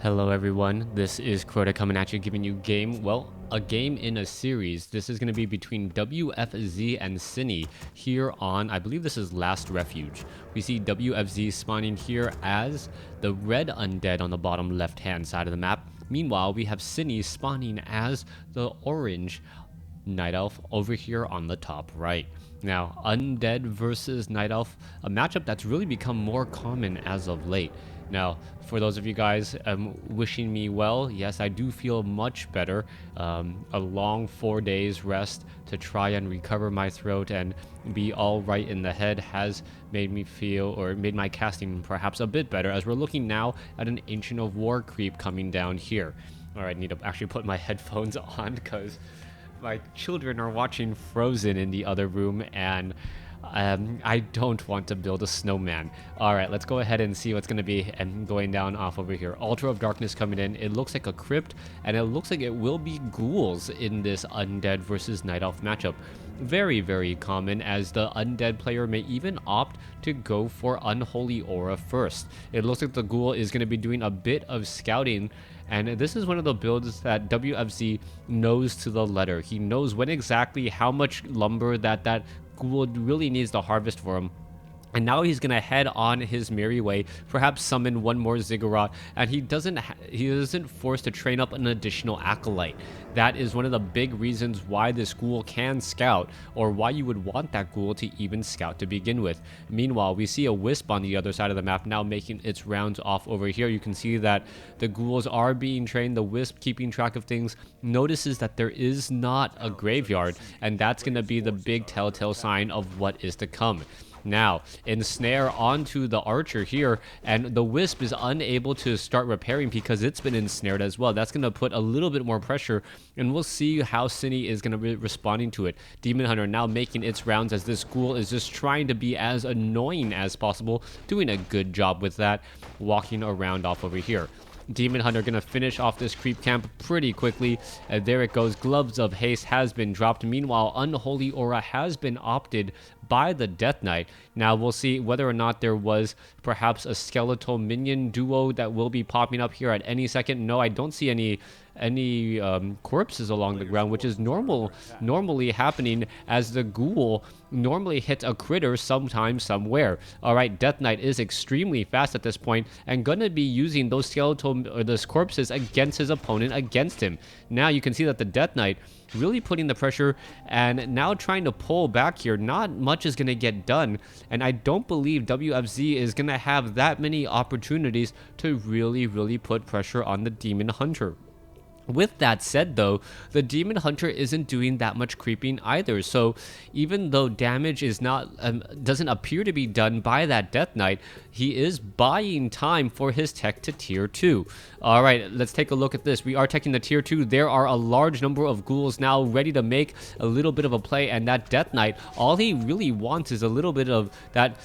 Hello everyone, this is Crota coming at you, giving you a game in a series. This is going to be between WFZ and Sini here on, I believe this is Last Refuge. We see WFZ spawning here as the red undead on the bottom left hand side of the map. Meanwhile, we have Sini spawning as the orange Night Elf over here on the top right. Now, Undead versus Night Elf, a matchup that's really become more common as of late. Now, for those of you guys wishing me well, yes, I do feel much better. A long 4 days rest to try and recover my throat and be all right in the head has made me feel, or made my casting perhaps a bit better, as we're looking now at an Ancient of War creep coming down here. All right, I need to actually put my headphones on because my children are watching Frozen in the other room, and I don't want to build a snowman. All right, let's go ahead and see what's going to be going down off over here. Altar of Darkness coming in. It looks like a crypt, and it looks like it will be ghouls in this Undead versus Night Elf matchup. Very, very common, as the Undead player may even opt to go for Unholy Aura first. It looks like the ghoul is going to be doing a bit of scouting, and this is one of the builds that WFZ knows to the letter. He knows when exactly how much lumber that ghoul really needs to harvest for him. And now he's gonna head on his merry way, perhaps summon one more ziggurat, and he isn't forced to train up an additional acolyte. That is one of the big reasons why this ghoul can scout, or why you would want that ghoul to even scout to begin with. Meanwhile, we see a wisp on the other side of the map now making its rounds off over here. You can see that the ghouls are being trained. The wisp, keeping track of things, notices that there is not a graveyard, and that's gonna be the big telltale sign of what is to come. Now, ensnare onto the archer here, and the wisp is unable to start repairing because it's been ensnared as well. That's going to put a little bit more pressure, and we'll see how Sini is going to be responding to it. Demon Hunter now making its rounds, as this ghoul is just trying to be as annoying as possible, doing a good job with that, walking around off over here. Demon Hunter gonna finish off this creep camp pretty quickly. There it goes. Gloves of Haste has been dropped. Meanwhile, Unholy Aura has been opted by the Death Knight. Now we'll see whether or not there was perhaps a skeletal minion duo that will be popping up here at any second. No, I don't see any corpses along the ground, which is normally happening, as the ghoul normally hits a critter sometime somewhere. All right, Death Knight is extremely fast at this point and gonna be using those those corpses against his opponent, against him. Now you can see that the Death Knight really putting the pressure and now trying to pull back here. Not much is going to get done, and I don't believe WFZ is going to have that many opportunities to really put pressure on the Demon Hunter. With that said, though, the Demon Hunter isn't doing that much creeping either, so even though damage is not doesn't appear to be done by that Death Knight, he is buying time for his tech to tier 2. All right, let's take a look at this. We are teching the tier 2. There are a large number of ghouls now ready to make a little bit of a play, and that Death Knight, all he really wants is a little bit of that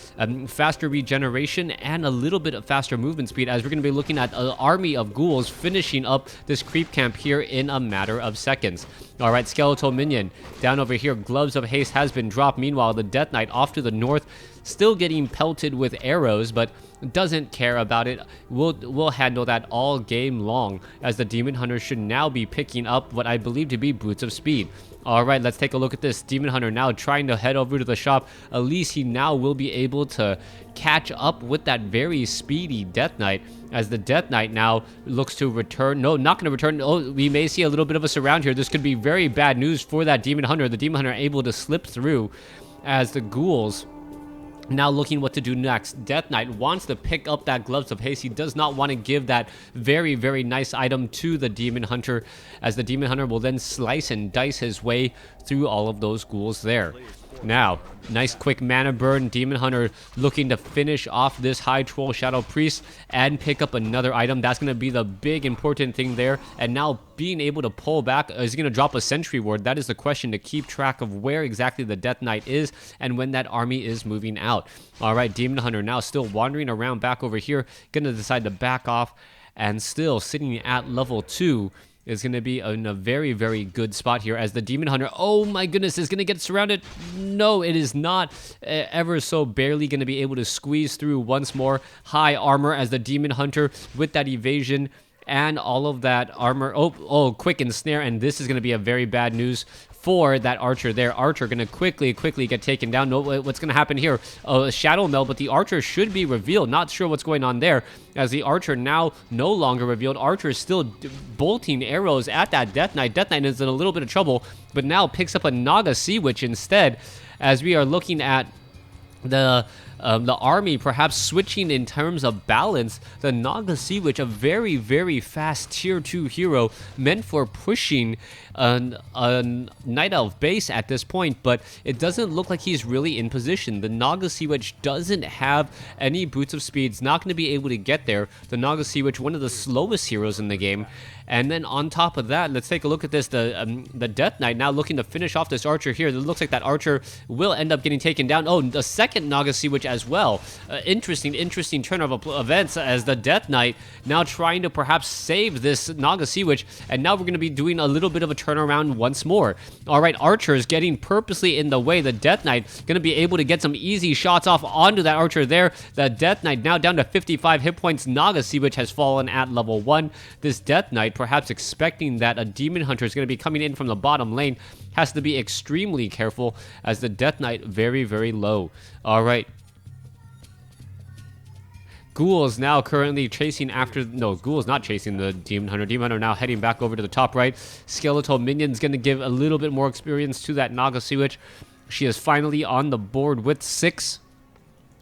faster regeneration and a little bit of faster movement speed, as we're going to be looking at an army of ghouls finishing up this creep camp here in a matter of seconds. All right, skeletal minion down over here. Gloves of Haste has been dropped. Meanwhile, the Death Knight off to the north, still getting pelted with arrows, but doesn't care about it. We'll handle that all game long, as the Demon Hunter should now be picking up what I believe to be Boots of Speed. All right, let's take a look at this. Demon Hunter now trying to head over to the shop. At least he now will be able to catch up with that very speedy Death Knight, as the Death Knight now looks to return. No, not going to return. Oh, we may see a little bit of a surround here. This could be very bad news for that Demon Hunter. The Demon Hunter able to slip through, as the ghouls now looking what to do next. Death Knight wants to pick up that Gloves of Haste. He does not want to give that very nice item to the Demon Hunter, as the Demon Hunter will then slice and dice his way through all of those ghouls there. Now, nice quick mana burn. Demon Hunter looking to finish off this High Troll Shadow Priest and pick up another item. That's going to be the big important thing there. And now being able to pull back, is he going to drop a Sentry Ward? That is the question, to keep track of where exactly the Death Knight is and when that army is moving out. All right, Demon Hunter now still wandering around back over here, going to decide to back off, and still sitting at level 2. Is going to be in a very good spot here, as the Demon Hunter, oh my goodness, is going to get surrounded. No, it is not. Ever so barely going to be able to squeeze through once more. High armor, as the Demon Hunter with that evasion and all of that armor. Oh, quick ensnare, and this is going to be a very bad news for that archer there. Archer going to quickly get taken down. No, what's going to happen here? A shadow meld, but the archer should be revealed. Not sure what's going on there, as the archer now no longer revealed. Archer is still bolting arrows at that Death Knight. Death Knight is in a little bit of trouble, but now picks up a Naga Sea Witch instead, as we are looking at the army perhaps switching in terms of balance. The Naga Sea Witch, a very, very fast tier 2 hero meant for pushing a Night Elf base at this point, but it doesn't look like he's really in position. The Naga Sea Witch doesn't have any boots of speed. It's not going to be able to get there. The Naga Sea Witch, one of the slowest heroes in the game. And then on top of that, let's take a look at this. The Death Knight now looking to finish off this archer here. It looks like that archer will end up getting taken down. Oh, the second Naga Sea Witch as well. Interesting turn of events, as the Death Knight now trying to perhaps save this Naga Sea Witch. And now we're going to be doing a little bit of a turnaround once more. All right, archers getting purposely in the way. The Death Knight going to be able to get some easy shots off onto that archer there. The Death Knight now down to 55 hit points. Naga Sea Witch has fallen at level 1. This Death Knight, perhaps expecting that a Demon Hunter is going to be coming in from the bottom lane, has to be extremely careful, as the Death Knight very, very low. All right. Ghoul is now currently chasing after... No, Ghoul is not chasing the Demon Hunter. Demon Hunter now heading back over to the top right. Skeletal Minion's going to give a little bit more experience to that Naga Sea Witch. She is finally on the board with 6.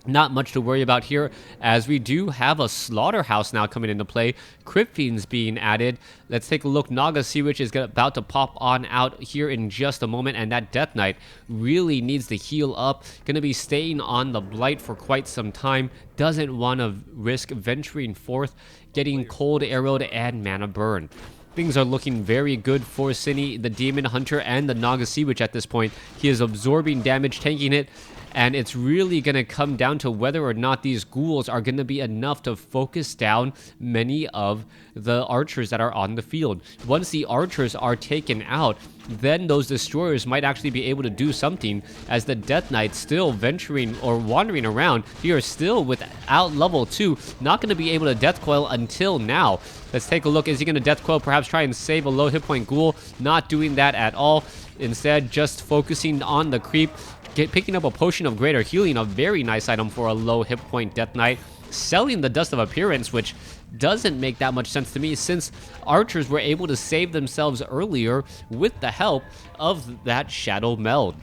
Not much to worry about here, as we do have a Slaughterhouse now coming into play. Crypt Fiends being added. Let's take a look. Naga Sea Witch is about to pop on out here in just a moment, and that Death Knight really needs to heal up. Going to be staying on the Blight for quite some time. Doesn't want to risk venturing forth, getting cold arrowed and mana burn. Things are looking very good for Sini, the Demon Hunter, and the Naga Sea Witch at this point. He is absorbing damage, tanking it, and it's really going to come down to whether or not these ghouls are going to be enough to focus down many of the archers that are on the field. Once the archers are taken out, then those destroyers might actually be able to do something, as the Death Knight still venturing or wandering around. He are still without level 2, not going to be able to Death Coil until now. Let's take a look. Is he going to Death Coil, perhaps try and save a low hit point ghoul? Not doing that at all. Instead, just focusing on the creep. Picking up a Potion of Greater Healing, a very nice item for a low hit point Death Knight. Selling the Dust of Appearance, which doesn't make that much sense to me, since archers were able to save themselves earlier with the help of that Shadow Meld.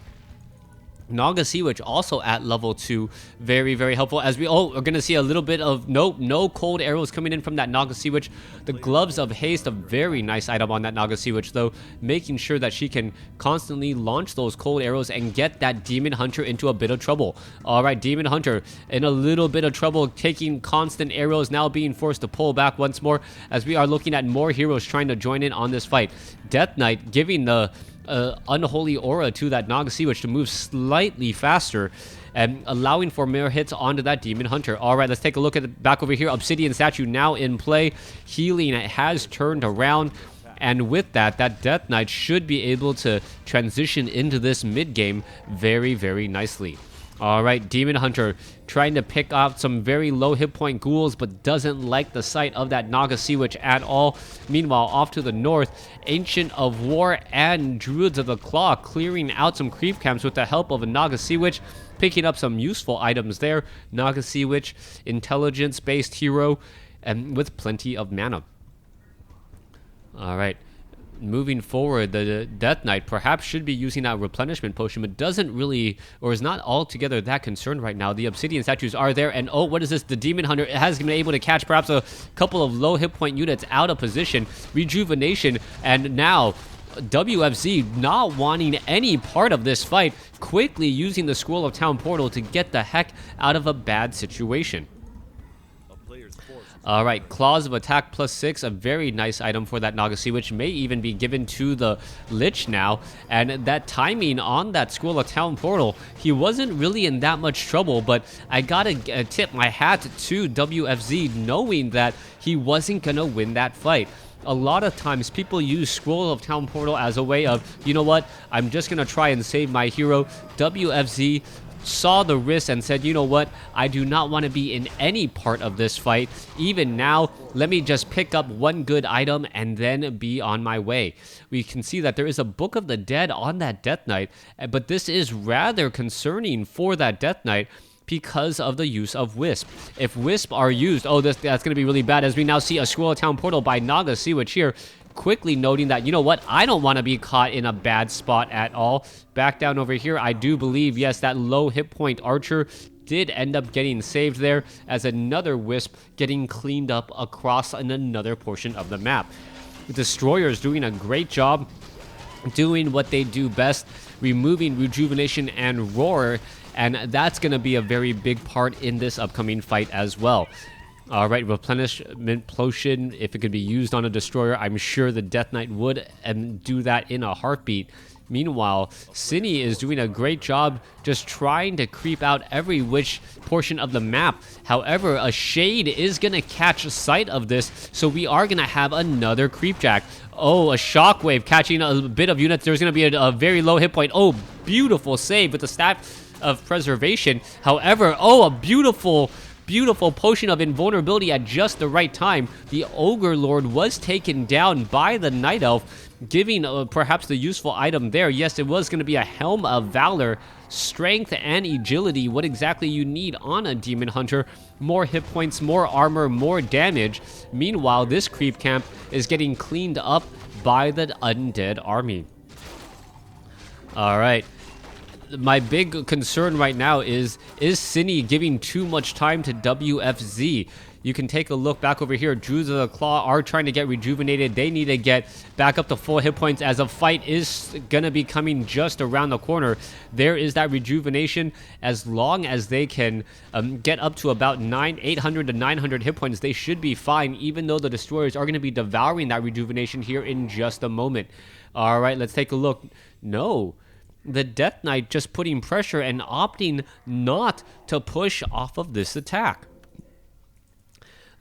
Naga Sea Witch also at level 2, very, very helpful, as we are going to see a little bit of no cold arrows coming in from that Naga Sea Witch. The Gloves of Haste, a very nice item on that Naga Sea Witch, though, making sure that she can constantly launch those cold arrows and get that Demon Hunter into a bit of trouble. All right, Demon Hunter in a little bit of trouble, taking constant arrows, now being forced to pull back once more, as we are looking at more heroes trying to join in on this fight. Death Knight giving the unholy aura to that Naga Sea Witch to move slightly faster, and allowing for more hits onto that Demon Hunter. All right, let's take a look at the back over here. Obsidian Statue now in play. Healing, it has turned around, and with that Death Knight should be able to transition into this mid game very, very nicely. All right, Demon Hunter trying to pick up some very low hit point ghouls, but doesn't like the sight of that Naga Sea Witch at all. Meanwhile, off to the north, Ancient of War and Druids of the Claw clearing out some creep camps with the help of a Naga Sea Witch, picking up some useful items there. Naga Sea Witch, intelligence-based hero, and with plenty of mana. All right. Moving forward, the Death Knight perhaps should be using that replenishment potion, but doesn't really, or is not altogether that concerned right now. The Obsidian Statues are there, and oh, what is this? The Demon Hunter has been able to catch perhaps a couple of low hit point units out of position. Rejuvenation, and now WFZ not wanting any part of this fight, quickly using the Scroll of Town Portal to get the heck out of a bad situation. All right, Claws of Attack +6, a very nice item for that Naga Sea, which may even be given to the Lich now. And that timing on that Scroll of Town Portal, he wasn't really in that much trouble, but I gotta tip my hat to WFZ knowing that he wasn't gonna win that fight. A lot of times people use Scroll of Town Portal as a way of, you know what, I'm just gonna try and save my hero. WFZ saw the risk and said, you know what, I do not want to be in any part of this fight. Even now, let me just pick up one good item and then be on my way. We can see that there is a Book of the Dead on that Death Knight, but this is rather concerning for that Death Knight because of the use of Wisp. If Wisp are used, that's going to be really bad, as we now see a Scroll of Town portal by Naga Siwich here, quickly noting that, you know what, I don't want to be caught in a bad spot at all. Back down over here, I do believe, yes, that low hit point archer did end up getting saved there, as another Wisp getting cleaned up across in another portion of the map. The Destroyers doing a great job doing what they do best, removing Rejuvenation and Roar, and that's going to be a very big part in this upcoming fight as well. Alright, Replenishment Potion, if it could be used on a Destroyer, I'm sure the Death Knight would, and do that in a heartbeat. Meanwhile, Sini is doing a great job just trying to creep out every which portion of the map. However, a Shade is going to catch sight of this, so we are going to have another Creepjack. Oh, a Shockwave catching a bit of units. There's going to be a very low hit point. Oh, beautiful save with the Staff of Preservation. However, a beautiful potion of invulnerability at just the right time. The Ogre Lord was taken down by the Night Elf, giving perhaps the useful item there. Yes, it was going to be a Helm of Valor. Strength and agility, what exactly you need on a Demon Hunter. More hit points, more armor, more damage. Meanwhile, this creep camp is getting cleaned up by the Undead army. Alright. My big concern right now is Sini giving too much time to WFZ? You can take a look back over here. Druids of the Claw are trying to get rejuvenated. They need to get back up to full hit points, as a fight is going to be coming just around the corner. There is that rejuvenation. As long as they can get up to about 800 to 900 hit points, they should be fine, even though the Destroyers are going to be devouring that rejuvenation here in just a moment. All right, let's take a look. No. The Death Knight just putting pressure and opting not to push off of this attack.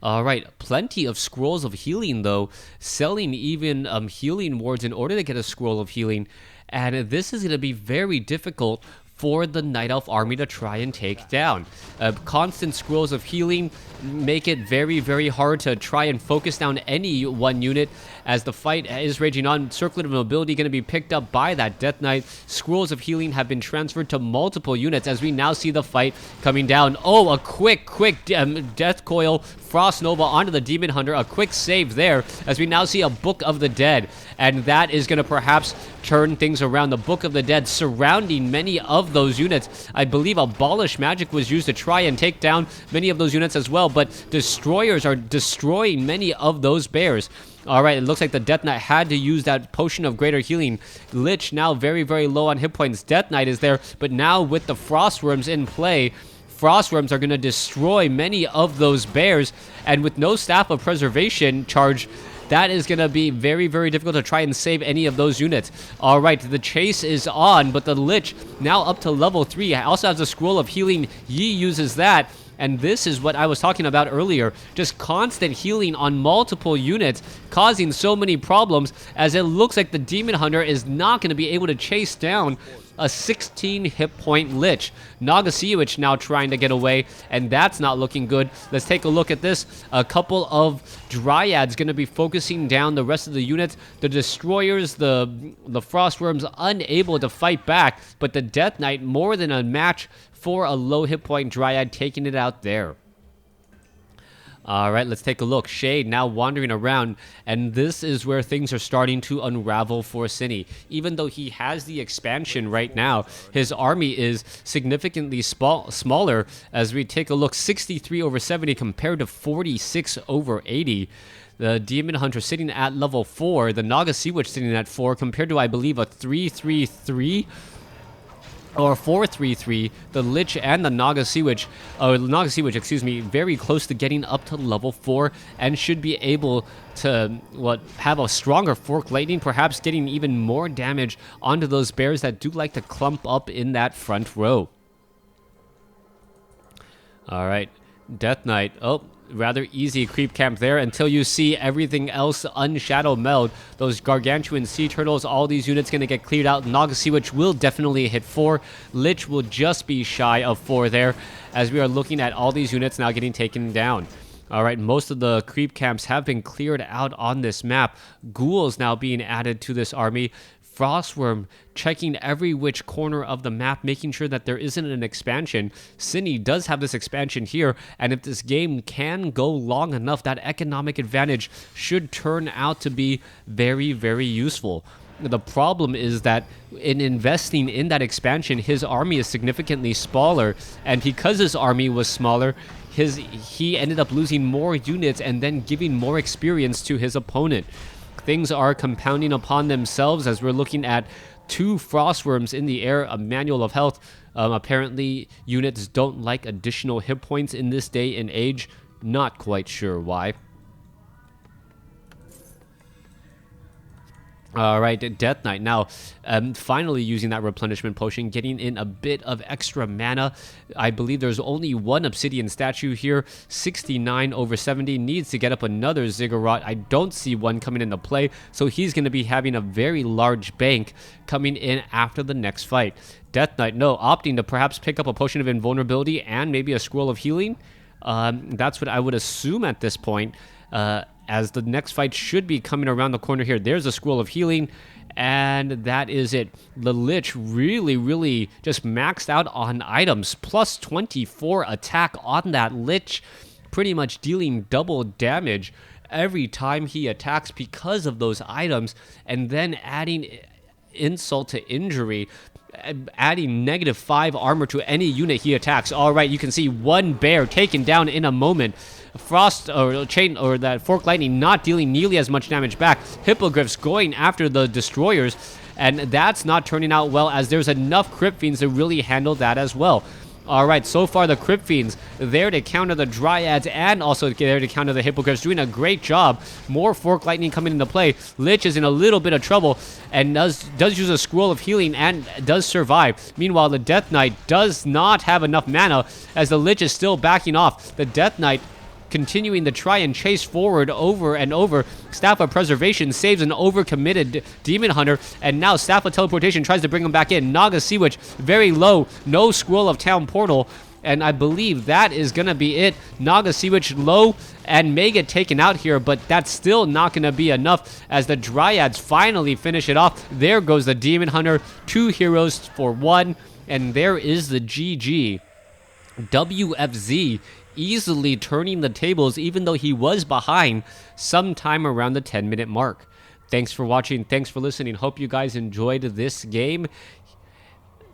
Alright, plenty of scrolls of healing though, selling even healing wards in order to get a scroll of healing, and this is going to be very difficult for the Night Elf army to try and take down. Constant scrolls of healing make it very, very hard to try and focus down any one unit, as the fight is raging on. Circlet of Mobility going to be picked up by that Death Knight. Scrolls of healing have been transferred to multiple units, as we now see the fight coming down. Oh, a quick Death Coil Frost Nova onto the Demon Hunter. A quick save there, as we now see a Book of the Dead, and that is going to perhaps turn things around. The Book of the Dead surrounding many of those units. I believe Abolish Magic was used to try and take down many of those units as well, but Destroyers are destroying many of those bears. Alright, it looks like the Death Knight had to use that Potion of Greater Healing. Lich now very, very low on hit points. Death Knight is there, but now with the Frostworms in play, Frostworms are going to destroy many of those bears, and with no Staff of Preservation charge, that is going to be very, very difficult to try and save any of those units. Alright, the chase is on, but the Lich now up to level 3. Also has a Scroll of Healing. Yi uses that. And this is what I was talking about earlier. Just constant healing on multiple units, causing so many problems, as it looks like the Demon Hunter is not going to be able to chase down a 16 hit point Lich. Naga Siwich now trying to get away, and that's not looking good. Let's take a look at this. A couple of Dryads going to be focusing down the rest of the units. The Destroyers, the Frostworms unable to fight back, but the Death Knight more than a match for a low hit point Dryad, taking it out there. Alright, let's take a look. Shade now wandering around, and this is where things are starting to unravel for Sini. Even though he has the expansion right now, his army is significantly smaller. As we take a look, 63 over 70 compared to 46 over 80. The Demon Hunter sitting at level 4, the Naga Siwich sitting at 4, compared to, I believe, a 3-3-3 or 4-3-3, the Lich and the Naga Siwich, excuse me, very close to getting up to level 4, and should be able to have a stronger Fork Lightning, perhaps getting even more damage onto those bears that do like to clump up in that front row. Alright, Death Knight. Oh, rather easy creep camp there until you see everything else unshadow meld. Those gargantuan sea turtles, all these units going to get cleared out. Naga Sea Witch will definitely hit 4. Lich will just be shy of 4 there, as we are looking at all these units now getting taken down. All right, most of the creep camps have been cleared out on this map. Ghouls now being added to this army. Frostworm checking every which corner of the map, making sure that there isn't an expansion. Sini does have this expansion here, and if this game can go long enough, that economic advantage should turn out to be very, very useful. The problem is that in investing in that expansion, his army is significantly smaller, and because his army was smaller, he ended up losing more units and then giving more experience to his opponent. Things are compounding upon themselves as we're looking at 2 Frostworms in the air, a Manual of Health. Apparently, units don't like additional hit points in this day and age. Not quite sure why. All right, Death Knight. Now, finally using that replenishment potion, getting in a bit of extra mana. I believe there's only 1 obsidian statue here. 69 over 70 needs to get up another ziggurat. I don't see one coming into play, so he's going to be having a very large bank coming in after the next fight. Death Knight, no, opting to perhaps pick up a potion of invulnerability and maybe a scroll of healing. That's what I would assume at this point. As the next fight should be coming around the corner here. There's a Scroll of Healing, and that is it. The Lich really just maxed out on items. Plus 24 attack on that Lich, pretty much dealing double damage every time he attacks because of those items, and then adding insult to injury, adding -5 armor to any unit he attacks. All right, you can see 1 bear taken down in a moment. Frost or chain or that fork lightning not dealing nearly as much damage back. Hippogriffs going after the destroyers, and that's not turning out well, as there's enough Crypt Fiends to really handle that as well. All right, so far the Crypt Fiends there to counter the Dryads and also there to counter the Hippogriffs, doing a great job. More Fork Lightning coming into play. Lich is in a little bit of trouble and does use a Scroll of Healing and does survive. Meanwhile, the Death Knight does not have enough mana, as the Lich is still backing off. The Death Knight continuing to try and chase forward over and over. Staff of Preservation saves an overcommitted Demon Hunter, and now Staff of Teleportation tries to bring him back in. Naga Sea Witch very low, no Scroll of Town Portal, and I believe that is going to be it. Naga Sea Witch low and may get taken out here, but that's still not going to be enough as the Dryads finally finish it off. There goes the Demon Hunter, 2 heroes for 1, and there is the GG. WFZ easily turning the tables, even though he was behind sometime around the 10-minute mark. Thanks for watching. Thanks for listening. Hope you guys enjoyed this game.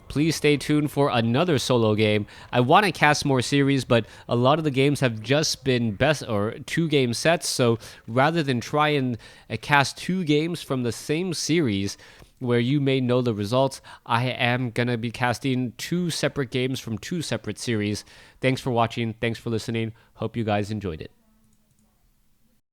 Please stay tuned for another solo game. I want to cast more series, but a lot of the games have just been best or 2-game sets. So rather than try and cast 2 games from the same series where you may know the results, I am going to be casting 2 separate games from 2 separate series. Thanks for watching. Thanks for listening. Hope you guys enjoyed it.